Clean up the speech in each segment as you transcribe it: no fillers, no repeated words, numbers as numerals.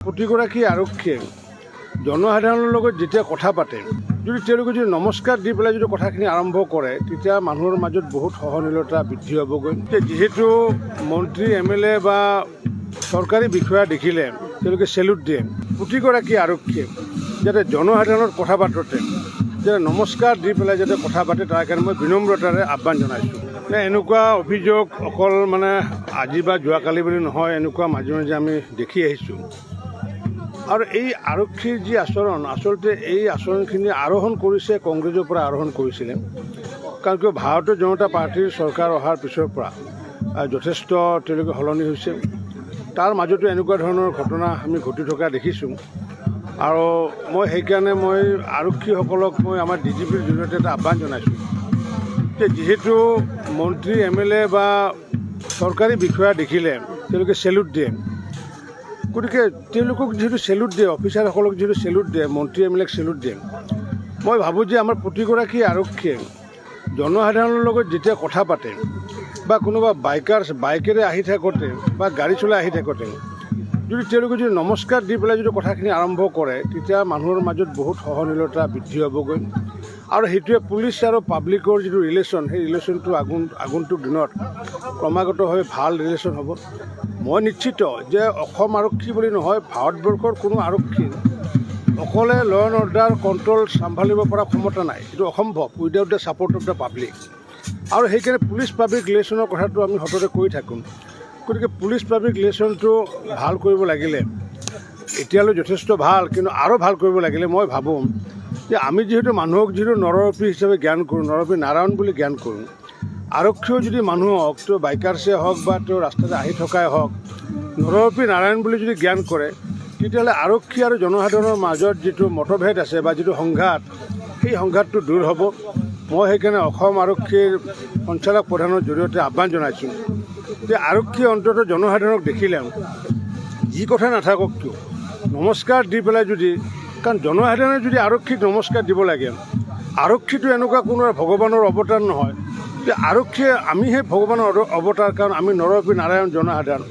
প্ৰতিগৰাকী আৰক্ষীয়ে জনসাধাৰণৰ লগত যেতিয়া কথা পাতে, যদি তেওঁলোকে যদি নমস্কাৰ দি পেলাই যদি কথাখিনি আৰম্ভ কৰে, তেতিয়া মানুহৰ মাজত বহুত সহনশীলতা বৃদ্ধি হ'বগৈ। যিহেতু মন্ত্ৰী MLA বা চৰকাৰী বিষয়া দেখিলে তেওঁলোকে চেলুট দিয়ে। প্ৰতিগৰাকী আৰক্ষীয়ে যাতে জনসাধাৰণৰ কথা পাতোঁতে যাতে নমস্কাৰ দি পেলাই যাতে কথা পাতে, তাৰ কাৰণে মই বিনম্ৰতাৰে আহ্বান জনাইছোঁ। এনেকুৱা অভিযোগ অকল আজি বা যোৱাকালি বুলি নহয়, এনেকুৱা মাজে মাজে আমি দেখি আহিছোঁ। আৰু এই আৰক্ষীৰ যি আচৰণ, আচলতে এই আচৰণখিনি আৰোহণ কৰিছে কংগ্ৰেছৰ পৰা আৰোহণ কৰিছিলে। কাৰণ কিয় ভাৰতীয় জনতা পাৰ্টীৰ চৰকাৰ অহাৰ পিছৰ পৰা যথেষ্ট তেওঁলোকে সলনি হৈছে। তাৰ মাজতো এনেকুৱা ধৰণৰ ঘটনা আমি ঘটি থকা দেখিছোঁ। আৰু মই সেইকাৰণে আৰক্ষীসকলক আমাৰ DGPৰ জৰিয়তে এটা আহ্বান জনাইছোঁ যে যিহেতু মন্ত্ৰী MLA বা চৰকাৰী বিষয়া দেখিলে তেওঁলোকে চেলুট দিয়ে, গতিকে তেওঁলোকক যিহেতু চেলুট দিয়ে, অফিচাৰসকলক যিহেতু চেলুট দিয়ে, মন্ত্ৰী MLAক চেলুট দিয়ে, মই ভাবোঁ যে আমাৰ প্ৰতিগৰাকী আৰক্ষীয়ে জনসাধাৰণৰ লগত যেতিয়া কথা পাতে বা কোনোবা বাইকেৰে আহি থাকোঁতে বা গাড়ী চলাই আহি থাকোঁতে যদি তেওঁলোকে যদি নমস্কাৰ দি পেলাই যদি কথাখিনি আৰম্ভ কৰে, তেতিয়া মানুহৰ মাজত বহুত সহনশীলতা বৃদ্ধি হ'বগৈ। আৰু সেইটোৱে পুলিচ আৰু পাব্লিকৰ যিটো ৰিলেশ্যন, সেই ৰিলেশ্যনটো আগন্তুক দিনত ক্ৰমাগতভাৱে ভাল ৰিলেশ্যন হ'ব। মই নিশ্চিত যে অসম আৰক্ষী বুলি নহয়, ভাৰতবৰ্ষৰ কোনো আৰক্ষীৰ অকলে ল এণ্ড অৰ্ডাৰ কণ্ট্ৰল চম্ভালিব পৰা ক্ষমতা নাই। এইটো অসম্ভৱ without the support of the public. আৰু সেইকাৰণে পুলিচ পাব্লিক ৰিলেশ্যনৰ কথাটো আমি সততে কৈ থাকোঁ। গতিকে পুলিচ পাব্লিক ৰিলেশ্যনটো ভাল কৰিব লাগিলে, এতিয়ালৈ যথেষ্ট ভাল, কিন্তু আৰু ভাল কৰিব লাগিলে মই ভাবোঁ যে আমি যিহেতু মানুহক যিহেতু নৰৰূপী হিচাপে জ্ঞান কৰোঁ, নৰৰূপী নাৰায়ণ বুলি জ্ঞান কৰোঁ, আৰক্ষীয়েও যদি মানুহক তেওঁ বাইকাৰ্ছে হওক বা তেওঁ ৰাস্তাতে আহি থকাই হওক নৰৰূপী নাৰায়ণ বুলি যদি জ্ঞান কৰে, তেতিয়াহ'লে আৰক্ষী আৰু জনসাধাৰণৰ মাজত যিটো মতভেদ আছে বা যিটো সংঘাত, সেই সংঘাতটো দূৰ হ'ব। মই সেইকাৰণে অসম আৰক্ষীৰ সঞ্চালক প্ৰধানৰ জৰিয়তে আহ্বান জনাইছোঁ যে আৰক্ষীয়ে অন্ততঃ জনসাধাৰণক দেখিলে যি কথা নাথাকক কিয় নমস্কাৰ দি পেলাই কাৰণ জনসাধাৰণে যদি আৰক্ষীক নমস্কাৰ দিব লাগে, আৰক্ষীটো এনেকুৱা কোনো ভগৱানৰ অৱতাৰ নহয় যে আৰক্ষীয়ে আমিহে ভগৱানৰ অৱতাৰ, কাৰণ আমি নৰৰূপী নাৰায়ণ জনসাধাৰণ।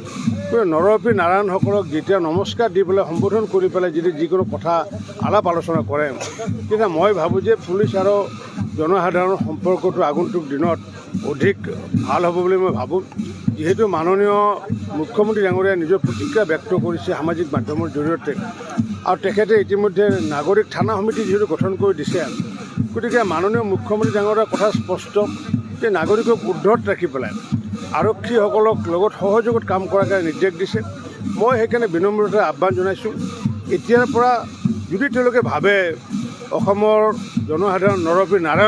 নৰৰূপী নাৰায়ণসকলক যেতিয়া নমস্কাৰ দি পেলাই সম্বোধন কৰি পেলাই যদি যিকোনো কথা আলাপ আলোচনা কৰে, তেতিয়া মই ভাবোঁ যে পুলিচ আৰু জনসাধাৰণৰ সম্পৰ্কটো আগন্তুক দিনত অধিক ভাল হ'ব বুলি মই ভাবোঁ। যিহেতু মাননীয় মুখ্যমন্ত্ৰী ডাঙৰীয়াই নিজৰ প্ৰতিক্ৰিয়া ব্যক্ত কৰিছে সামাজিক মাধ্যমৰ জৰিয়তে, আৰু তেখেতে ইতিমধ্যে নাগৰিক থানা সমিতি যিহেতু গঠন কৰি দিছে, গতিকে মাননীয় মুখ্যমন্ত্ৰী ডাঙৰীয়াৰ কথা স্পষ্ট যে নাগৰিকক উৰ্ধত ৰাখি পেলাই আৰক্ষীসকলক লগত সহযোগত কাম কৰাৰ কাৰণে নিৰ্দেশ দিছে। মই সেইকাৰণে বিনম্ৰতাৰে আহ্বান জনাইছোঁ, এতিয়াৰ পৰা যদি তেওঁলোকে ভাবে অসমৰ জনসাধাৰণ নৰৰূপী নাৰায়ণ